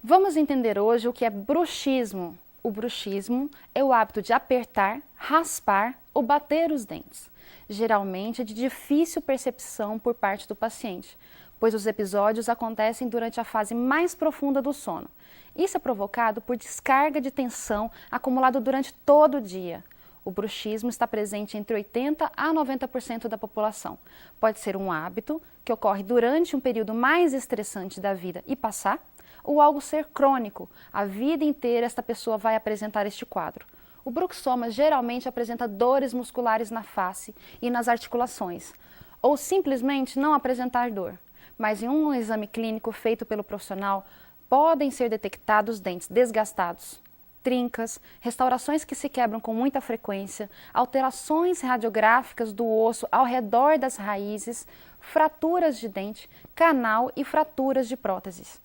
Vamos entender hoje o que é bruxismo. O bruxismo é o hábito de apertar, raspar ou bater os dentes. Geralmente é de difícil percepção por parte do paciente, pois os episódios acontecem durante a fase mais profunda do sono. Isso é provocado por descarga de tensão acumulada durante todo o dia. O bruxismo está presente entre 80% a 90% da população. Pode ser um hábito que ocorre durante um período mais estressante da vida e passar, ou algo ser crônico. A vida inteira esta pessoa vai apresentar este quadro. O bruxismo geralmente apresenta dores musculares na face e nas articulações, ou simplesmente não apresentar dor. Mas em um exame clínico feito pelo profissional, podem ser detectados dentes desgastados, trincas, restaurações que se quebram com muita frequência, alterações radiográficas do osso ao redor das raízes, fraturas de dente, canal e fraturas de próteses.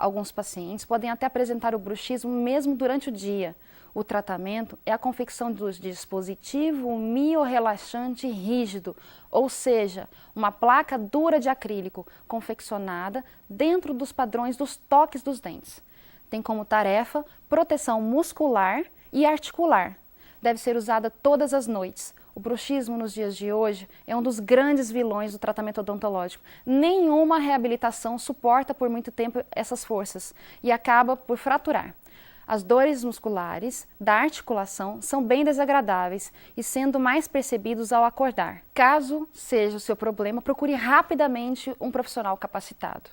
Alguns pacientes podem até apresentar o bruxismo mesmo durante o dia. O tratamento é a confecção do dispositivo miorrelaxante rígido, ou seja, uma placa dura de acrílico confeccionada dentro dos padrões dos toques dos dentes. Tem como tarefa proteção muscular e articular. Deve ser usada todas as noites. O bruxismo nos dias de hoje é um dos grandes vilões do tratamento odontológico. Nenhuma reabilitação suporta por muito tempo essas forças e acaba por fraturar. As dores musculares da articulação são bem desagradáveis e sendo mais percebidos ao acordar. Caso seja o seu problema, procure rapidamente um profissional capacitado.